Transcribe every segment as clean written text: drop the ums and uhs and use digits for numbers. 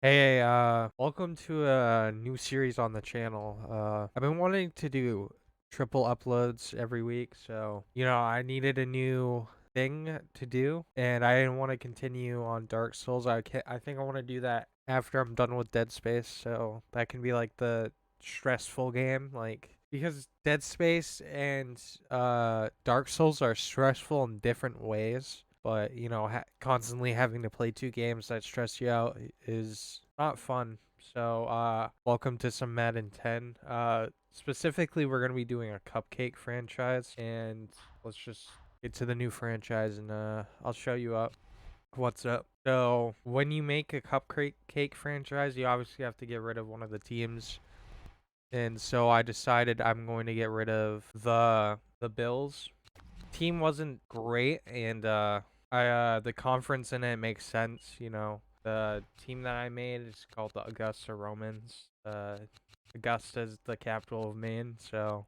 Hey, welcome to a new series on the channel. I've been wanting to do triple uploads every week, so, I needed a new thing to do, and I didn't want to continue on Dark Souls. I think I want to do that after I'm done with Dead Space, so that can be like the stressful game, because Dead Space and Dark Souls are stressful in different ways. But, constantly having to play two games that stress you out is not fun. So, welcome to some Madden 10. Specifically, we're going to be doing a Cupcake franchise. And let's just get to the new franchise and I'll show you up what's up. So, when you make a Cupcake franchise, you obviously have to get rid of one of the teams. And so I decided I'm going to get rid of the Bills. Team wasn't great, and the conference in it makes sense. The team that I made is called the Augusta Romans. Augusta is the capital of Maine, so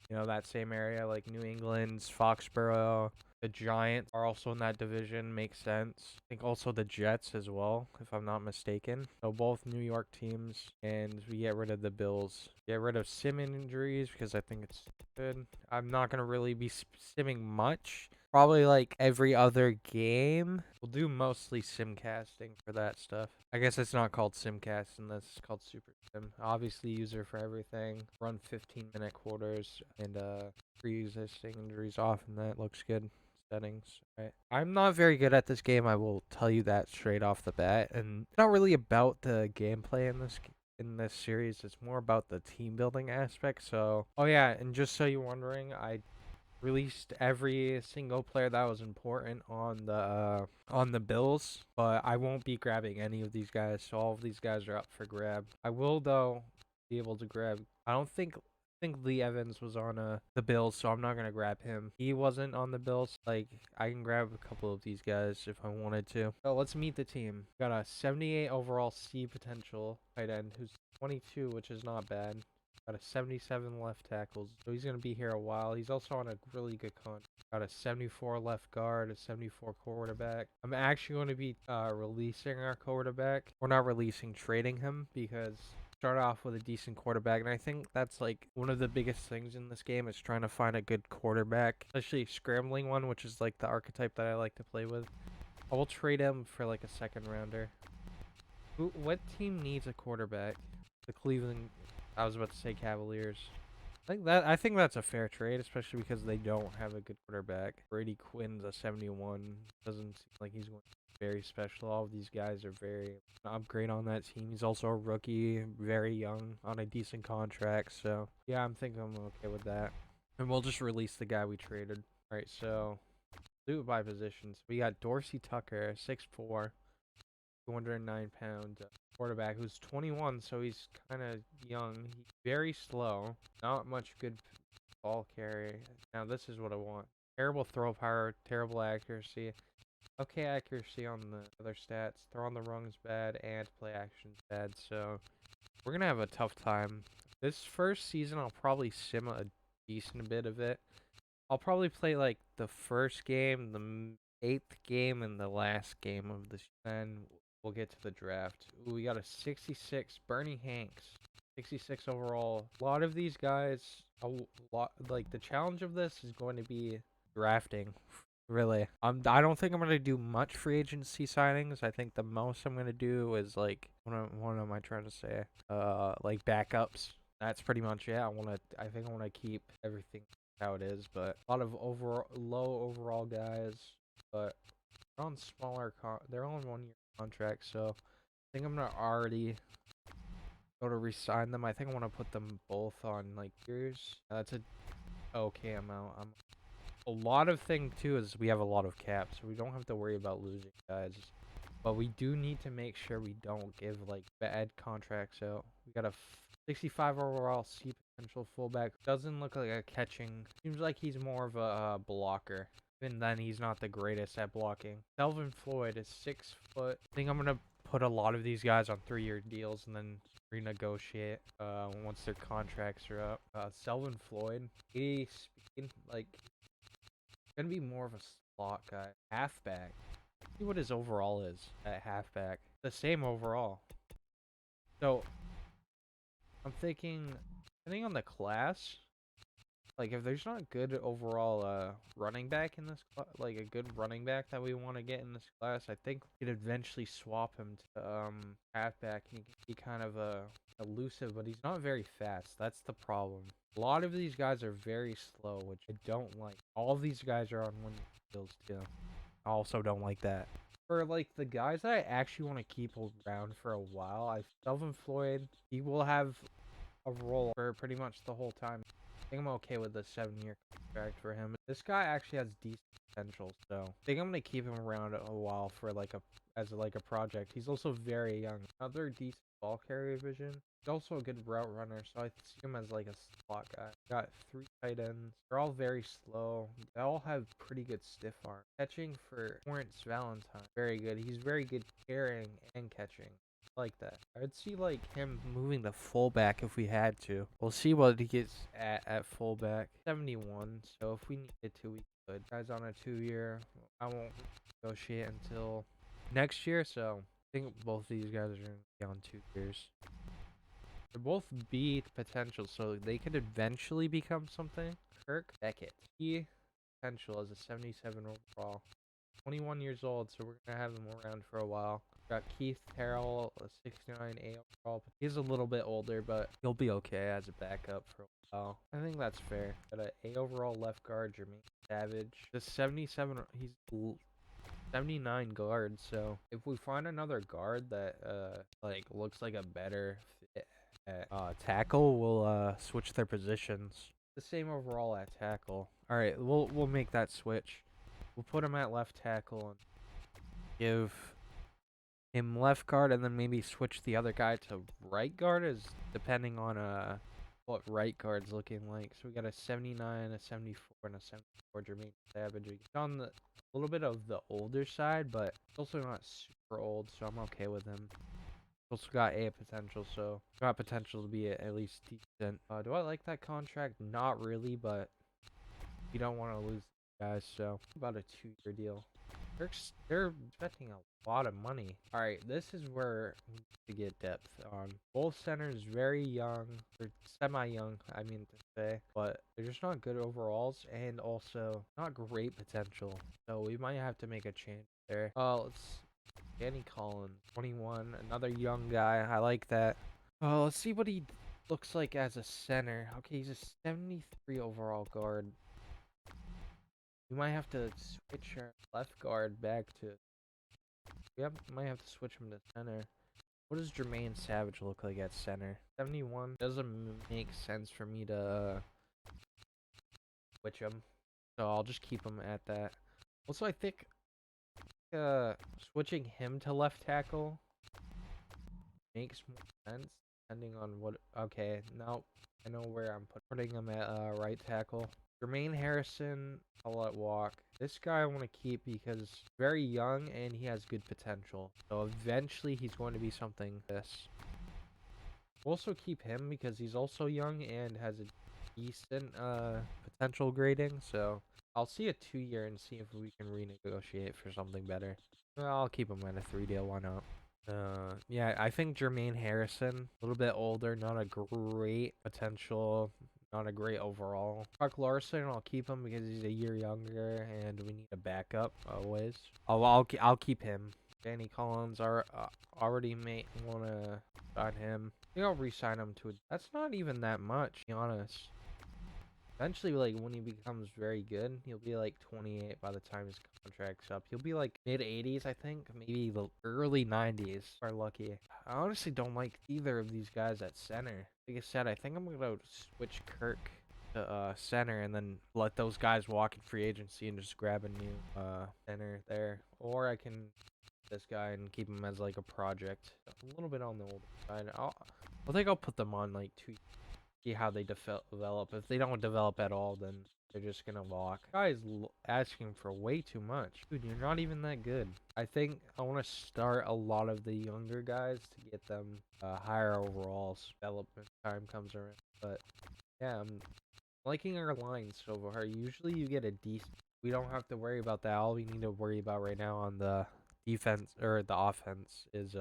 that same area, like New England's Foxborough. The Giants are also in that division. Makes sense. I think also the Jets as well, if I'm not mistaken. So both New York teams, and we get rid of the Bills. Get rid of sim injuries because I think it's good. I'm not gonna really be simming much. Probably like every other game. We'll do mostly sim casting for that stuff. I guess it's not called sim casting, that's called super sim. Obviously user for everything. Run 15-minute quarters and pre-existing injuries off, and that looks good. Settings. Right. I'm not very good at this game, I will tell you that straight off the bat. And it's not really about the gameplay in this series. It's more about the team building aspect. So, oh yeah, and just so you're wondering, I released every single player that was important on the Bills, but I won't be grabbing any of these guys. So all of these guys are up for grab. I will though be able to grab. I don't think Lee Evans was on the Bills, so I'm not gonna grab him. He wasn't on the Bills. Like I can grab a couple of these guys if I wanted to. So let's meet the team. Got a 78 overall C potential tight end who's 22, which is not bad. Got a 77 left tackles, so he's going to be here a while. He's also on a really good contract. Got a 74 left guard, a 74 quarterback. I'm actually going to be releasing our quarterback. We're not releasing, trading him because start off with a decent quarterback, and I think that's like one of the biggest things in this game is trying to find a good quarterback, especially scrambling one, which is like the archetype that I like to play with. I will trade him for like a second rounder. What team needs a quarterback? The Cleveland. I was about to say Cavaliers. I think that's a fair trade, especially because they don't have a good quarterback. Brady Quinn's a 71. Doesn't seem like he's going to be very special. All of these guys are very upgrade on that team. He's also a rookie, very young, on a decent contract. So yeah, I'm thinking I'm okay with that. And we'll just release the guy we traded. All right, so do it by positions. We got Dorsey Tucker, 6'4", 209-pound quarterback who's 21, so he's kind of young. He's very slow. Not much good ball carry. Now this is what I want. Terrible throw power, terrible accuracy. Okay accuracy on the other stats. Throw on the run's bad, and play action's bad. So we're gonna have a tough time. This first season, I'll probably sim a decent bit of it. I'll probably play like the first game, the eighth game, and the last game of the then we'll get to the draft. Ooh, we got a 66 Bernie Hanks, 66 overall. A lot of these guys, a lot like the challenge of this is going to be drafting. Really, I don't think I'm gonna do much free agency signings. I think the most I'm gonna do is like what am I trying to say? Like backups. That's pretty much it. I think I wanna keep everything how it is, but a lot of low overall guys, but they're on they're on 1 year contracts, so I think I'm gonna already go to resign them. I think I want to put them both on like years. That's a okay amount. A lot of thing too is we have a lot of caps, so we don't have to worry about losing guys. But we do need to make sure we don't give like bad contracts out. We got a 65 overall C potential fullback. Doesn't look like a catching. Seems like he's more of a blocker. Even then, he's not the greatest at blocking. Selvin Floyd is 6 foot. I think I'm gonna put a lot of these guys on 3-year deals and then renegotiate once their contracts are up. Selvin Floyd, 80 speed, like gonna be more of a slot guy. Halfback. See what his overall is at halfback. The same overall. So I'm thinking, depending on the class, like if there's not good overall running back in this like a good running back that we want to get in this class, I think we could eventually swap him to halfback. He can be kind of elusive, but he's not very fast. That's the problem. A lot of these guys are very slow, which I don't like. All of these guys are on winning skills too. I also don't like that. For like the guys that I actually want to keep around for a while, I self-employed. He will have a role for pretty much the whole time. I think I'm okay with the 7-year contract for him. This guy actually has decent potential, so I think I'm gonna keep him around a while for like a project. He's also very young. Another decent ball carrier vision. He's also a good route runner, so I see him as like a slot guy. Got 3 tight ends. They're all very slow. They all have pretty good stiff arm. Catching for Torrance Valentine, very good. He's very good carrying and catching. Like that. I'd see like him moving to fullback if we had to. We'll see what he gets at fullback. 71. So if we needed to, we could. Guy's on a 2-year. I won't negotiate until next year. So I think both these guys are gonna be on 2 years. They're both B potential, so they could eventually become something. Kirk Beckett. He potential as a 77 overall. 21 years old, so we're gonna have him around for a while. Got Keith Terrell, a 69 A overall. He's a little bit older, but he'll be okay as a backup for a while. I think that's fair. Got an A overall left guard, Jermaine Savage. The 77, he's 79 guard, so if we find another guard that like looks like a better fit at tackle, we'll switch their positions. The same overall at tackle. All right, we'll make that switch. We'll put him at left tackle and give him left guard, and then maybe switch the other guy to right guard, is depending on what right guard's looking like. So we got a 79, a 74, and a 74 Jermaine Savage. He's on the little bit of the older side, but also not super old, so I'm okay with him. Also got A potential, so got potential to be at least decent. Do I like that contract? Not really, but you don't want to lose guys, so about a 2-year deal. They're expecting a lot of money. All right, this is where we need to get depth on. Both centers very young, or semi-young, I mean to say, but they're just not good overalls and also not great potential. So we might have to make a change there. Let's Danny Collins, 21, another young guy. I like that. Let's see what he looks like as a center. Okay, he's a 73 overall guard. We might have to switch our left guard back to. Might have to switch him to center. What does Jermaine Savage look like at center? 71. Doesn't make sense for me to switch him, so I'll just keep him at that. Also, I think switching him to left tackle makes more sense depending on what. Okay, now I know where I'm putting him at right tackle. Jermaine Harrison, I'll let walk. This guy I want to keep because he's very young and he has good potential. So eventually he's going to be something this. We'll also keep him because he's also young and has a decent potential grading. So I'll see a 2-year and see if we can renegotiate for something better. I'll keep him at a 3 deal, why not? Yeah, I think Jermaine Harrison, a little bit older, not a great potential, not a great overall. Chuck Larson, I'll keep him because he's a year younger and we need a backup always. I'll keep him. Danny Collins already may want to sign him. I think I'll re-sign him to. That's not even that much, to be honest. Eventually, like, when he becomes very good, he'll be like 28 by the time his contract's up. He'll be like mid-80s, I think. Maybe the early 90s. Are lucky. I honestly don't like either of these guys at center. Like I said, I think I'm going to switch Kirk to center and then let those guys walk in free agency and just grab a new center there. Or I can this guy and keep him as like a project. A little bit on the older side. I think I'll put them on like 2 see how they develop. If they don't develop at all, then they're just gonna walk. Guy's asking for way too much. Dude, you're not even that good. I think I want to start a lot of the younger guys to get them higher overalls. Development time comes around. But yeah, I'm liking our line so far. Usually you get a decent. We don't have to worry about that. All we need to worry about right now on the defense or the offense is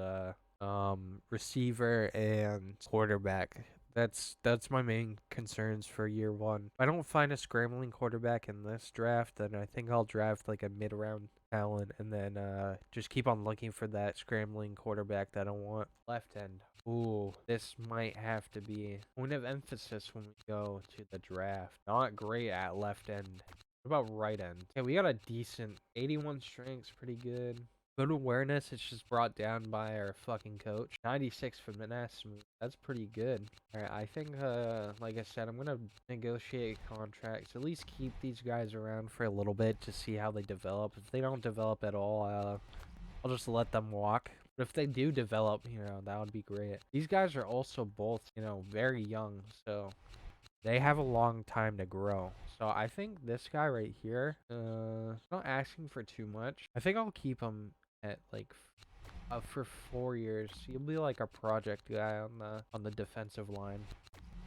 receiver and quarterback. That's my main concerns for year one. If I don't find a scrambling quarterback in this draft, then I think I'll draft like a mid-round talent and then just keep on looking for that scrambling quarterback that I want. Left end. Ooh, this might have to be point of emphasis when we go to the draft. Not great at left end. What about right end? Yeah, we got a decent 81 strengths, pretty good. Good awareness, it's just brought down by our fucking coach. 96 for finesse, that's pretty good. Alright, I think, like I said, I'm gonna negotiate contracts. At least keep these guys around for a little bit to see how they develop. If they don't develop at all, I'll just let them walk. But if they do develop, that would be great. These guys are also both, very young, so they have a long time to grow. So I think this guy right here, not asking for too much. I think I'll keep him at like for 4 years. He'll be like a project guy on the defensive line.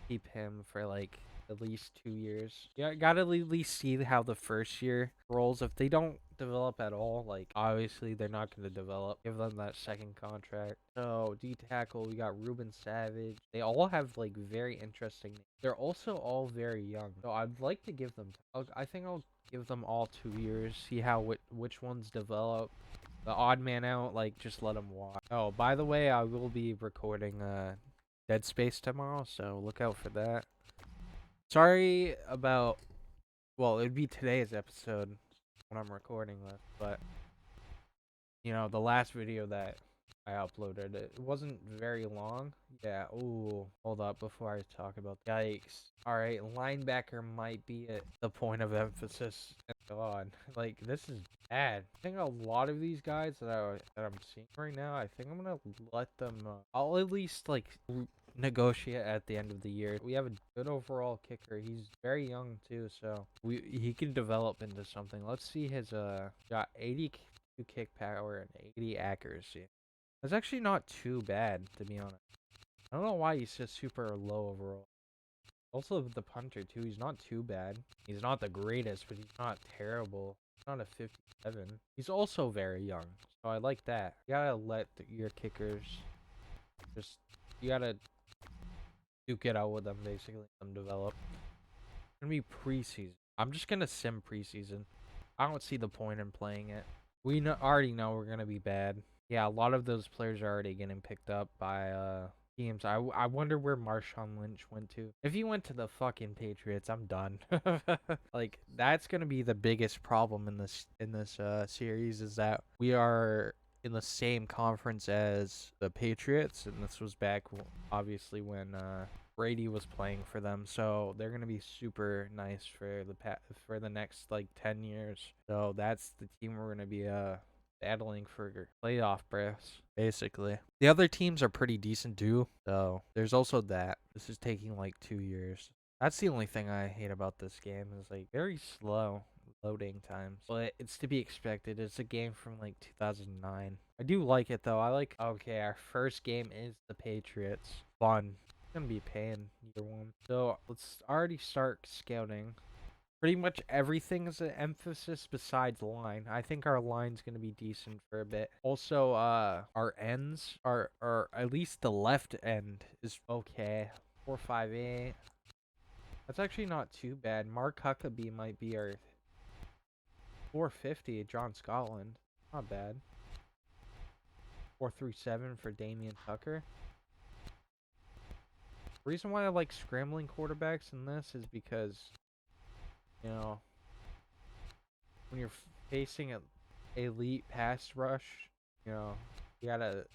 Keep him for like at least 2 years. Yeah, gotta at least see how the first year rolls. If they don't develop at all, like obviously they're not gonna develop. Give them that second contract. So D tackle, we got Ruben Savage. They all have like very interesting names. They're also all very young. So I'd like to give them. I think I'll give them all 2 years. See how which ones develop. The odd man out, like just let them walk. Oh, by the way, I will be recording Dead Space tomorrow, so look out for that. Sorry about, well, it'd be today's episode when I'm recording this, but the last video that I uploaded, it wasn't very long. Yeah, ooh, hold up before I talk about yikes. Alright, linebacker might be at the point of emphasis. God, like, this is bad. I think a lot of these guys that I'm seeing right now, I think I'm gonna let them, I'll at least, like, negotiate at the end of the year. We have a good overall kicker. He's very young, too, so he can develop into something. Let's see his, got 80 kick power and 80 accuracy. That's actually not too bad, to be honest. I don't know why he's just super low overall. Also, the punter, too, he's not too bad. He's not the greatest, but he's not terrible. He's not a 57. He's also very young, so I like that. You gotta let your kickers just, you gotta duke it out with them, basically, let them develop. It's gonna be preseason. I'm just gonna sim preseason. I don't see the point in playing it. We already know we're gonna be bad. Yeah, a lot of those players are already getting picked up by teams. I wonder where Marshawn Lynch went to. If he went to the fucking Patriots, I'm done. Like, that's gonna be the biggest problem in this series, is that we are in the same conference as the Patriots, and this was back obviously when Brady was playing for them, so they're gonna be super nice for the next like 10 years. So that's the team we're gonna be battling for playoff berths, basically. The other teams are pretty decent too, so there's also that. This is taking like 2 years. That's the only thing I hate about this game, is like very slow loading times, but it's to be expected. It's a game from like 2009. I do like it though. Okay, our first game is the Patriots. Fun. It's gonna be paying year one. So let's already start scouting. Pretty much everything is an emphasis besides line. I think our line's gonna be decent for a bit. Also, our ends are at least the left end is okay. 4-5-8. That's actually not too bad. Mark Huckabee might be our 450. John Scotland, not bad. 4-3-7 for Damian Tucker. The reason why I like scrambling quarterbacks in this is because, when you're facing an elite pass rush, you gotta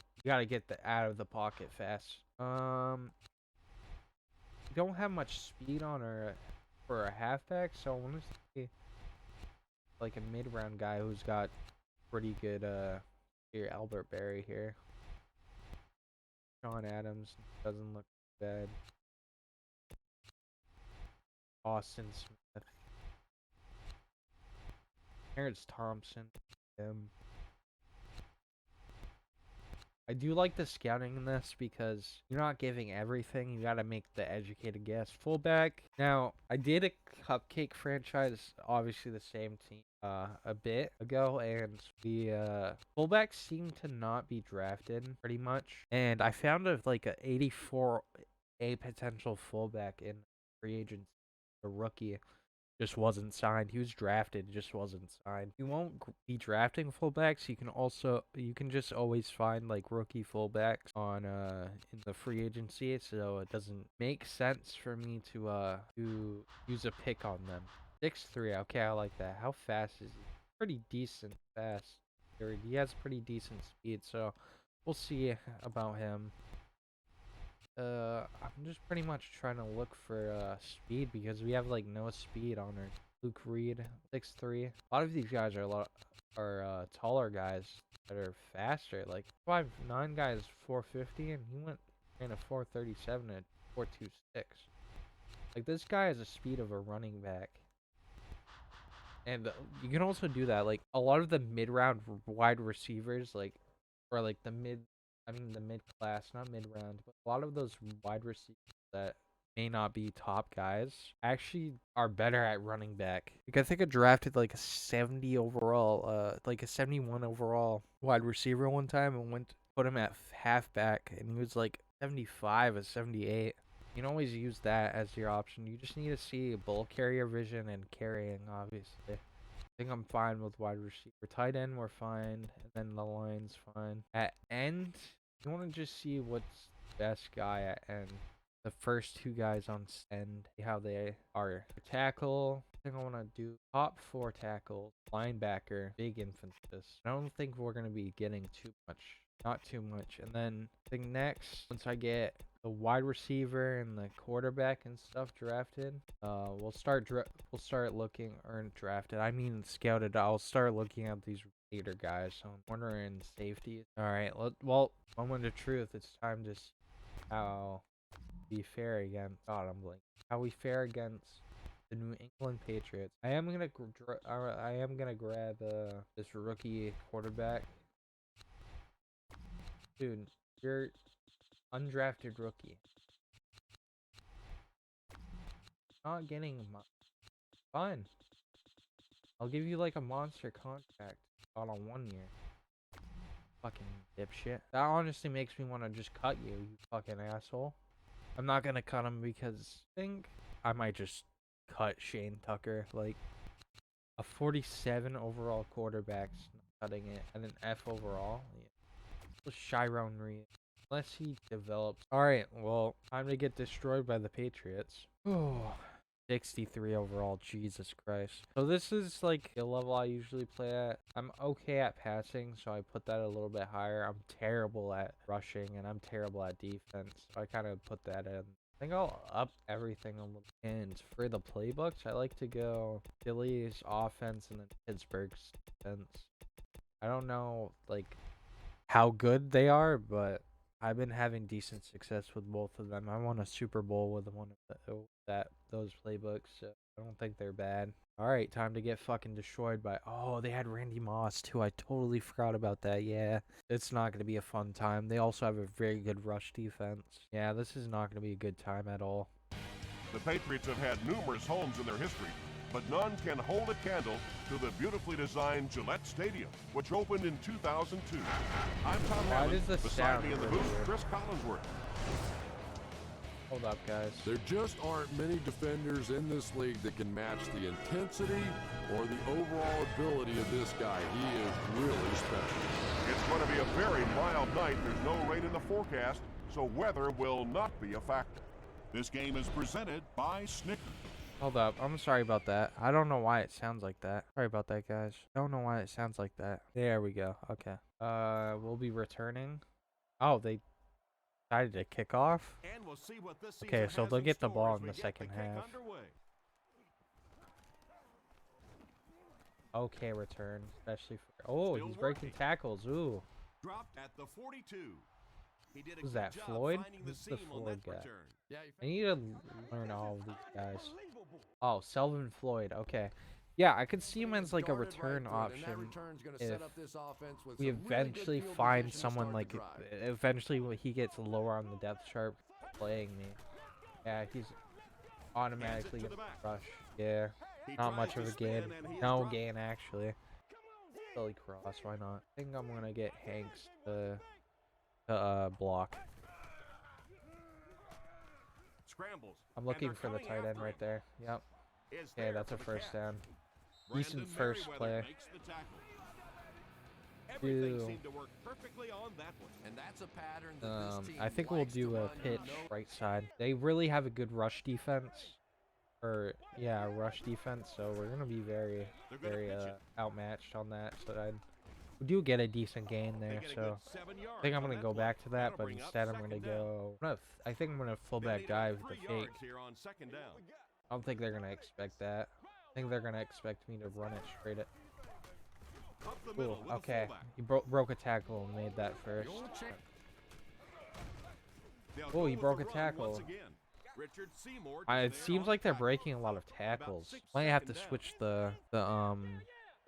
get out of the pocket fast. We don't have much speed on for a halfback, so I want to see like a mid-round guy who's got pretty good here. Albert Berry here. Sean Adams doesn't look bad. Austin Smith. Terrence Thompson. I do like the scouting in this because you're not giving everything. You gotta make the educated guess. Fullback. Now, I did a Cupcake franchise, obviously the same team. a bit ago, and we fullbacks seem to not be drafted pretty much. And I found like a 84 a potential fullback in free agency, a rookie. Just wasn't signed. He was drafted, just wasn't signed. You won't be drafting fullbacks. You can just always find like rookie fullbacks on in the free agency, so it doesn't make sense for me to use a pick on them. 6'3", okay, I like that. How fast is he? Pretty decent fast. He has pretty decent speed, so we'll see about him. I'm just pretty much trying to look for speed because we have like no speed on her. Luke Reed, 6'3". A lot of these guys are taller guys that are faster. Like 5'9" guy is 450, and he ran a 437 at 426. Like this guy has a speed of a running back. And you can also do that. Like a lot of the mid-round wide receivers, or like the mid-class, not mid-round, but a lot of those wide receivers that may not be top guys actually are better at running back. Like I think I drafted like a 70 overall, like a 71 overall wide receiver one time and put him at halfback, and he was like 75 or 78. You can always use that as your option. You just need to see ball carrier vision and carrying, obviously. I think I'm fine with wide receiver. Tight end, we're fine. And then the line's fine. At end, you want to just see what's the best guy at end. The first two guys on end, see how they are. Tackle, I think I want to do top 4 tackles. Linebacker, big emphasis. I don't think we're going to be getting too much. Not too much. And then I think next, once I get the wide receiver and the quarterback and stuff drafted, we'll start looking, or drafted, I mean scouted. I'll start looking at these later guys. So I'm wondering safety. All right, well, moment of truth. It's time to see how we fare against. God, I'm blanking. How we fare against the New England Patriots. I am gonna grab this rookie quarterback. Dude, you're undrafted rookie. Not getting fine. I'll give you like a monster contract on a 1 year. Fucking dipshit. That honestly makes me want to just cut you, you fucking asshole. I'm not gonna cut him because I think I might just cut Shane Tucker. Like a 47 overall quarterback's not cutting it, and an F overall. Yeah. Chiron Reed. Unless he develops. Alright, well, time to get destroyed by the Patriots. Oh, 63 overall, Jesus Christ. So this is like the level I usually play at. I'm okay at passing, so I put that a little bit higher. I'm terrible at rushing, and I'm terrible at defense, so I kind of put that in. I think I'll up everything a little. And for the playbooks, I like to go Phillies offense and then Pittsburgh's defense. I don't know, like, how good they are, but I've been having decent success with both of them. I won a Super Bowl with one of those playbooks, so I don't think they're bad. All right, time to get fucking destroyed by. Oh, they had Randy Moss too. I totally forgot about that. Yeah, it's not gonna be a fun time. They also have a very good rush defense. Yeah, this is not gonna be a good time at all. The Patriots have had numerous homes in their history, but none can hold a candle to the beautifully designed Gillette Stadium, which opened in 2002. I'm Tom Harlan. Beside me in the booth, Chris Collinsworth. Hold up, guys. There just aren't many defenders in this league that can match the intensity or the overall ability of this guy. He is really special. It's going to be a very mild night. There's no rain in the forecast, so weather will not be a factor. This game is presented by Snickers. Hold up. I'm sorry about that. I don't know why it sounds like that. Sorry about that, guys. Don't know why it sounds like that. There we go. Okay. We'll be returning. Oh, they decided to kick off? Okay, so they'll get the ball in the second half. Okay, return. Especially for... Oh, he's breaking tackles. Ooh. Dropped at the 42. Who's that, Floyd? Who's the Floyd guy? I need to learn all of these guys. Oh, Selvin Floyd. Okay. Yeah, I could see him as like a return option if we eventually find someone like... Eventually when he gets lower on the depth chart playing me. Yeah, he's automatically going to rush. Yeah. Not much of a gain. No gain, actually. Silly cross, why not? I think I'm gonna get Hanks to block. I'm looking for the tight end right there. Yep. Okay, that's a first down. Decent first play. Everything seemed to work perfectly on that one. And that's a pattern that this team I think we'll do a pitch right side. They really have a good rush defense. Yeah, rush defense, so we're gonna be very outmatched on that side. We do get a decent gain there, so I think I'm gonna go back to that, but instead I'm gonna go. I think I'm gonna fullback dive the fake. I don't think they're gonna expect that. I think they're gonna expect me to run it straight at. Cool. Okay, he broke a tackle and made that first. Oh, he broke a tackle. It seems like they're breaking a lot of tackles. Might have to switch the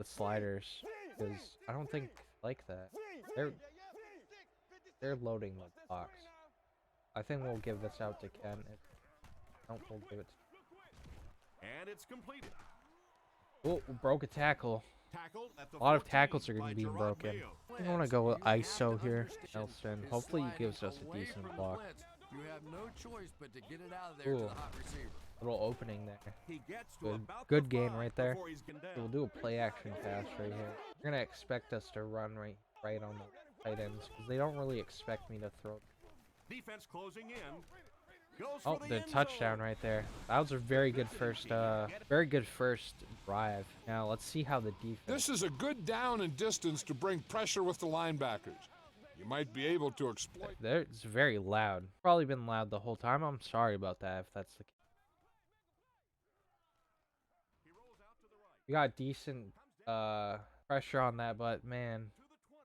sliders because I don't think like that. They're loading the box. I think we'll give this out to Ken. We'll give it. And it's completed. Oh, broke a tackle. A lot of tackles are going to be broken. I want to go with ISO here. Nelson. Hopefully he gives us a decent block. You have no choice but to get it out of there to the hot receiver. Little opening there. Good gain right there. We'll do a play action pass right here. They're going to expect us to run right on the tight ends because they don't really expect me to throw. Defense closing in. Oh, the touchdown right there. That was a very good first drive. Now let's see how the defense. This is a good down and distance to bring pressure with the linebackers. You might be able to exploit. It's very loud. Probably been loud the whole time. I'm sorry about that if that's the case. We got decent pressure on that, but man,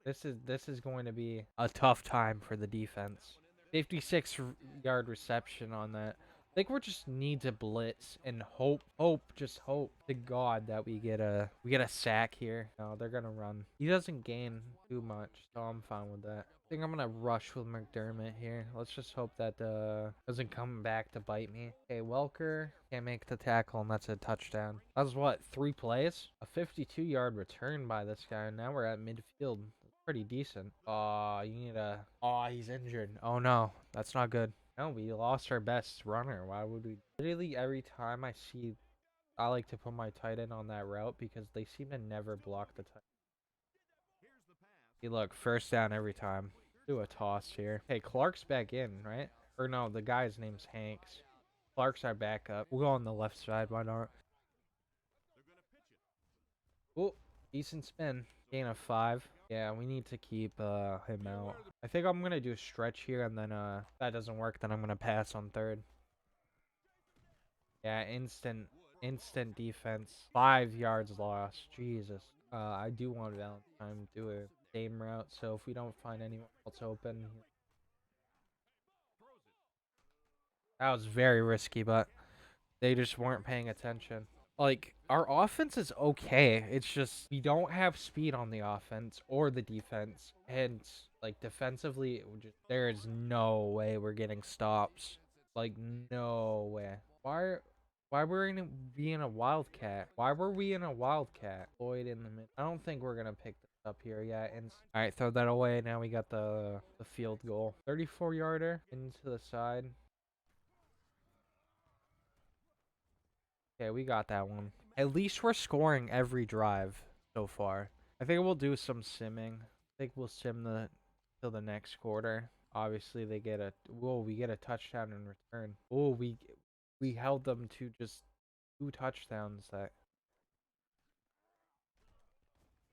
this is going to be a tough time for the defense. 56-yard reception on that. I think we just need to blitz and hope to God that we get a sack here. No, they're gonna run. He doesn't gain too much, so I'm fine with that. I think I'm gonna rush with McDermott here. Let's just hope that doesn't come back to bite me. Okay, Welker can't make the tackle, and that's a touchdown. That was what, 3 plays? A 52-yard return by this guy, and now we're at midfield. Pretty decent. He's injured. Oh no, that's not good. No, we lost our best runner. Why would we? Literally every time I like to put my tight end on that route because they seem to never block the tight. Hey, look, first down every time. Do a toss here. Hey, Clark's back in, right? Or no, the guy's name's Hanks. Clark's our backup. We'll go on the left side. Why not? Oh, decent spin. Gain of 5. Yeah, we need to keep him out. I think I'm gonna do a stretch here, and then if that doesn't work, then I'm gonna pass on third. Yeah, instant defense. 5 yards lost. Jesus. I do want Valentine to do a same route, so if we don't find anyone else open. That was very risky, but they just weren't paying attention. Like, our offense is okay. It's just we don't have speed on the offense or the defense. And, like, defensively, there is no way we're getting stops. Like, no way. Why were we being a wildcat? Why were we in a wildcat? Floyd in the mid. I don't think we're going to pick this up here yet. All right, throw that away. Now we got the field goal. 34-yarder into the side. Okay, we got that one. At least we're scoring every drive so far. I think we'll do some simming. I think we'll sim till the next quarter. Obviously, we get a touchdown in return. Oh, we held them to just 2 touchdowns. That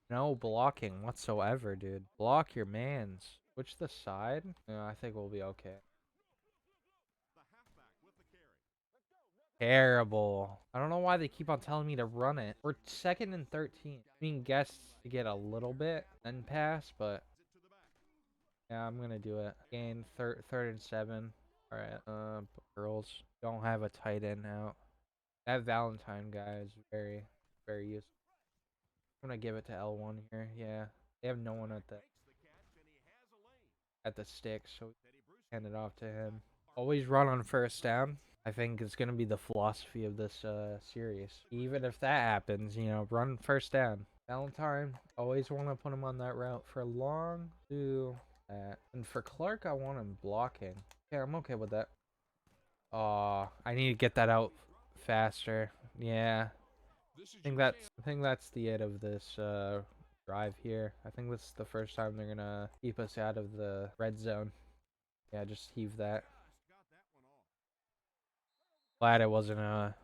no blocking whatsoever, dude. Block your mans. Switch the side. No, I think we'll be okay. Terrible. I don't know why they keep on telling me to run it. We're 2nd and 13. I mean, guess to get a little bit and pass, but yeah, I'm gonna do it. Gain third and 7. All right. Girls don't have a tight end out. That Valentine guy is very, very useful. I'm gonna give it to L1 here. Yeah, they have no one at the stick, so hand it off to him. Always run on first down. I think it's going to be the philosophy of this series. Even if that happens, you know, run first down. Valentine, always want to put him on that route for long. Do that. And for Clark, I want him blocking. Yeah, I'm okay with that. I need to get that out faster. Yeah. I think that's the end of this drive here. I think this is the first time they're gonna keep us out of the red zone. Yeah, just heave that. Glad it wasn't a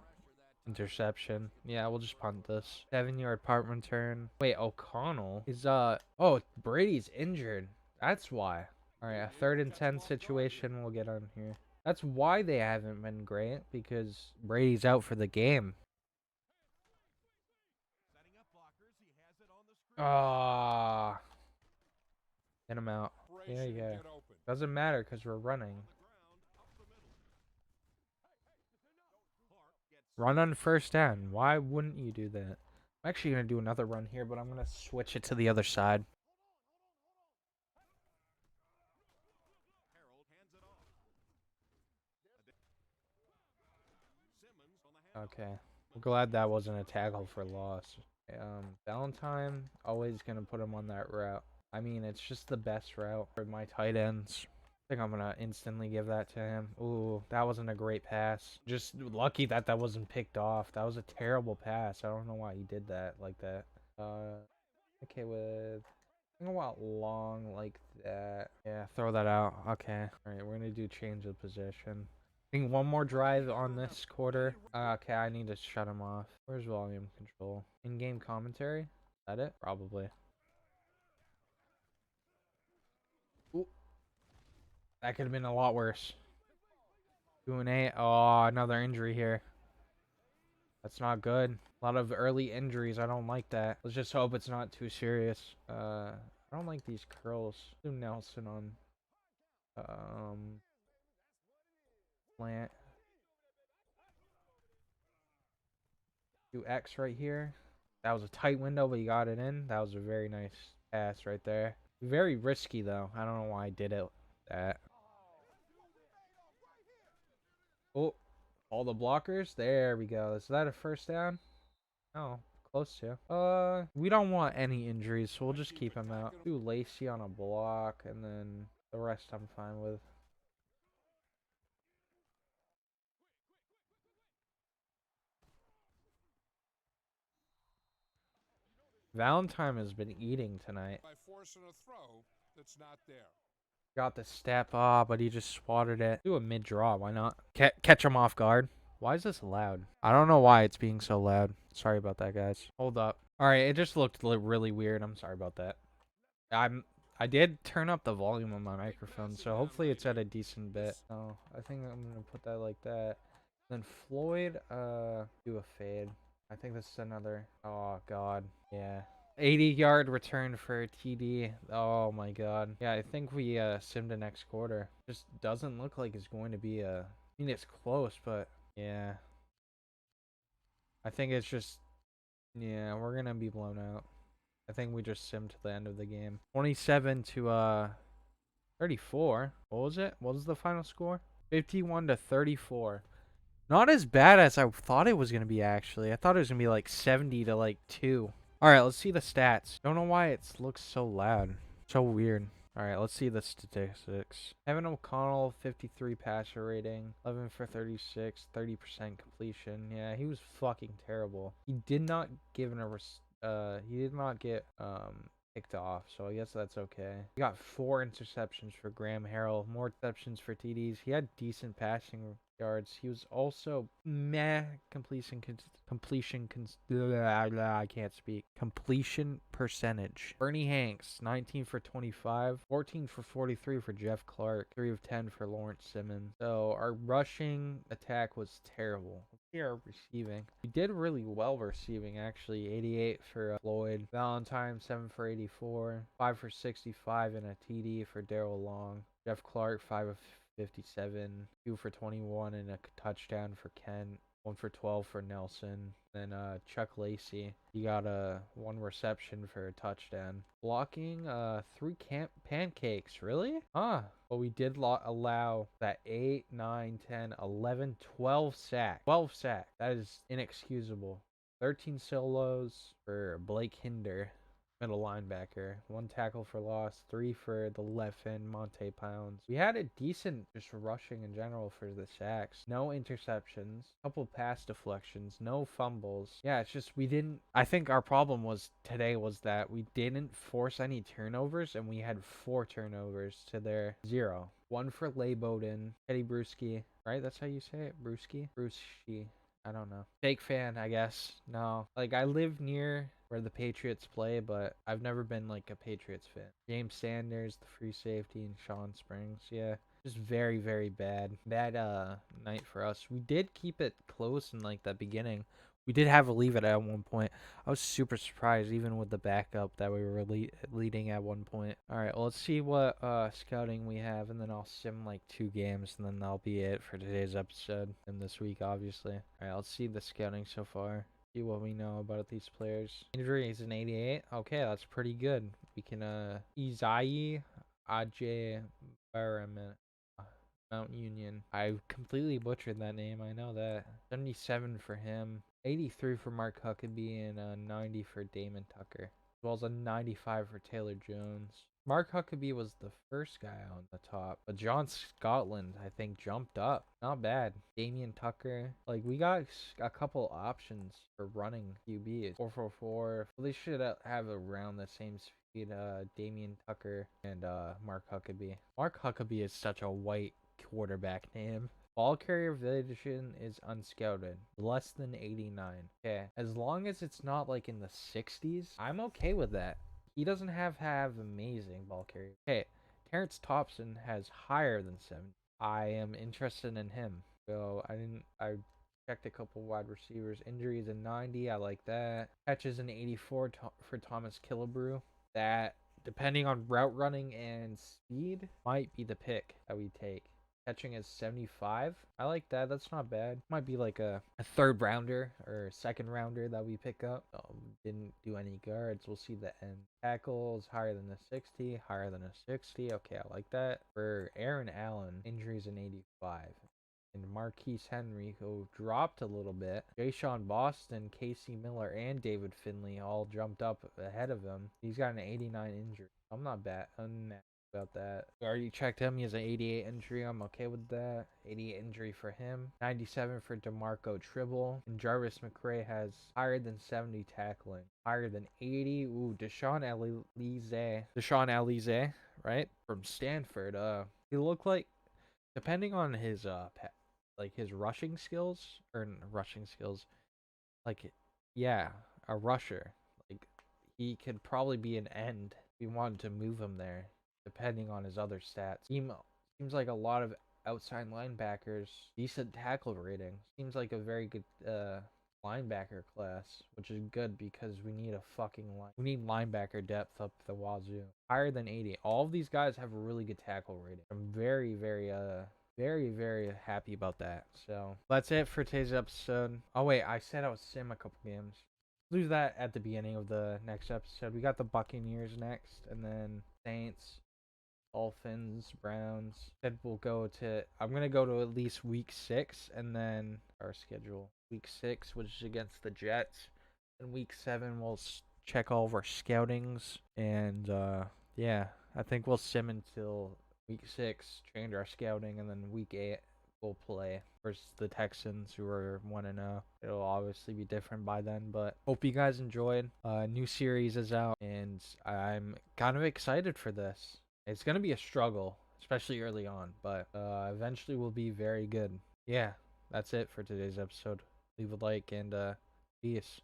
interception. Yeah, we'll just punt this. 7-yard punt return. Wait, O'Connell is oh, Brady's injured. That's why. All right, a 3rd and 10 situation we'll get on here. That's why they haven't been great, because Brady's out for the game. Ah, get him out. Yeah. Doesn't matter because we're running. Run on first down. Why wouldn't you do that? I'm actually going to do another run here, but I'm going to switch it to the other side. Okay. I'm glad that wasn't a tackle for loss. Valentine, always going to put him on that route. I mean, it's just the best route for my tight ends. I think I'm going to instantly give that to him. Ooh, that wasn't a great pass. Just lucky that that wasn't picked off. That was a terrible pass. I don't know why he did that like that. Okay with... I want long like that. Yeah, throw that out. Okay. Alright, we're going to do change of position. I think one more drive on this quarter. Okay, I need to shut him off. Where's volume control? In-game commentary? Is that it? Probably. Ooh. That could have been a lot worse. 2-8. Oh, another injury here. That's not good. A lot of early injuries. I don't like that. Let's just hope it's not too serious. I don't like these curls. Do Nelson on plant. Do X right here. That was a tight window, but you got it in. That was a very nice pass right there. Very risky though. I don't know why I did it. That. Oh, all the blockers. There we go. Is that a first down? No, close to. We don't want any injuries, so we'll just keep him out. Do Lacey on a block, and then the rest I'm fine with. Valentine has been eating tonight. By forcing a throw that's not there. Got the step, but he just swatted it. Do a mid-draw, why not? Catch him off guard. Why is this loud? I don't know why it's being so loud. Sorry about that, guys. Hold up. Alright, it just looked really weird. I'm sorry about that. I did turn up the volume on my microphone, so hopefully it's at a decent bit. Oh, I think I'm gonna put that like that. Then Floyd, do a fade. I think this is another. Oh God, yeah. 80-yard return for TD. Oh my God. Yeah, I think we simmed the next quarter. Just doesn't look like it's going to be a. I mean, it's close, but yeah. I think it's just. Yeah, we're gonna be blown out. I think we just simmed to the end of the game. 27 to 34. What was it? What was the final score? 51 to 34. Not as bad as I thought it was going to be, actually. I thought it was going to be like 70 to like 2. Alright, let's see the stats. Don't know why it looks so loud. So weird. Alright, let's see the statistics. Evan O'Connell, 53 passer rating. 11 for 36, 30% completion. Yeah, he was fucking terrible. He did not give he did not get picked off, so I guess that's okay. He got 4 interceptions for Graham Harrell, more interceptions for TDs. He had decent passing yards. He was also meh I can't speak. Completion percentage. Bernie Hanks, 19 for 25, 14 for 43 for Jeff Clark, 3 of 10 for Lawrence Simmons. So our rushing attack was terrible. Our receiving. We did really well receiving, actually. 88 for Floyd. Valentine, 7 for 84. 5 for 65 and a TD for Daryl Long. Jeff Clark, 5 of 57. 2 for 21 and a touchdown for Ken. 1 for 12 for Nelson. Then Chuck Lacey, he got a 1 reception for a touchdown. Blocking 3 pancakes, really? But we did allow that 8, 9, 10, 11, 12 sack. 12 sack. That is inexcusable. 13 solos for Blake Hinder, middle linebacker. 1 tackle for loss, 3 for the left end, Monte Pounds. We had a decent just rushing in general for the sacks. No interceptions, couple pass deflections, no fumbles. Yeah, it's just we didn't. I think our problem was today was that we didn't force any turnovers, and we had 4 turnovers to their 0. 1 for Leigh Bowden, Teddy Bruschi, right? That's how you say it, Bruschi. I don't know. Fake fan, I guess. No. Like, I live near where the Patriots play, but I've never been, like, a Patriots fan. James Sanders, the free safety, and Sean Springs. Yeah. Just very, very bad. Bad, night for us. We did keep it close in, like, the beginning. We did have a lead at one point. I was super surprised, even with the backup, that we were leading at one point. All right, well, let's see what scouting we have, and then I'll sim like 2 games, and then that'll be it for today's episode and this week, obviously. All right, let's see the scouting so far. See what we know about these players. Injury is an 88. Okay, that's pretty good. We can Izai Ajay Baraman. Mount Union. I completely butchered that name. I know that. 77 for him. 83 for Mark Huckabee and 90 for Damon Tucker. As well as a 95 for Taylor Jones. Mark Huckabee was the first guy on the top. But John Scotland, I think, jumped up. Not bad. Damian Tucker. Like, we got a couple options for running QBs. 444. Well, they should have around the same speed. Damian Tucker and Mark Huckabee. Mark Huckabee is such a white quarterback name. Ball carrier vision is unscouted. Less than 89. Okay. As long as it's not like in the 60s, I'm okay with that. He doesn't have amazing ball carrier. Okay. Terrence Thompson has higher than 70. I am interested in him. So I checked a couple wide receivers. Injuries in 90. I like that. Catches in 84 for Thomas Killebrew. That, depending on route running and speed, might be the pick that we take. Catching is 75. I like that. That's not bad. Might be like a 3rd rounder or 2nd rounder that we pick up. Didn't do any guards. We'll see the end. Tackles higher than a 60. Higher than a 60. Okay, I like that. For Aaron Allen, injuries in 85. And Marquise Henry, who dropped a little bit. Jayshon Boston, Casey Miller, and David Finley all jumped up ahead of him. He's got an 89 injury. I'm not bad. About that. We already checked him. He has an 88 injury. I'm okay with that. 88 injury for him. 97 for DeMarco Tribble. And Jarvis McRae has higher than 70 tackling. Higher than 80. Ooh, Deshaun Alize, right? From Stanford. He looked like, depending on his his rushing skills, like, yeah, a rusher. Like, he could probably be an end if we wanted to move him there, depending on his other stats. Seems like a lot of outside linebackers, decent tackle rating. Seems like a very good linebacker class, which is good because we need we need linebacker depth up the wazoo. Higher than 80. All of these guys have a really good tackle rating. I'm very, very happy about that. So that's it for today's episode. Oh wait, I said I would sim a couple games. Do that at the beginning of the next episode. We got the Buccaneers next, and then Saints, Dolphins, Browns. Then I'm gonna go to at least week 6, and then our schedule. Week 6, which is against the Jets. And week 7, we'll check all of our scoutings, and yeah, I think we'll sim until week 6, change our scouting, and then week 8 we'll play versus the Texans, who are 1-0. It'll obviously be different by then, but hope you guys enjoyed. New series is out, and I'm kind of excited for this. It's gonna be a struggle, especially early on, but eventually we'll be very good. Yeah, that's it for today's episode. Leave a like, and peace.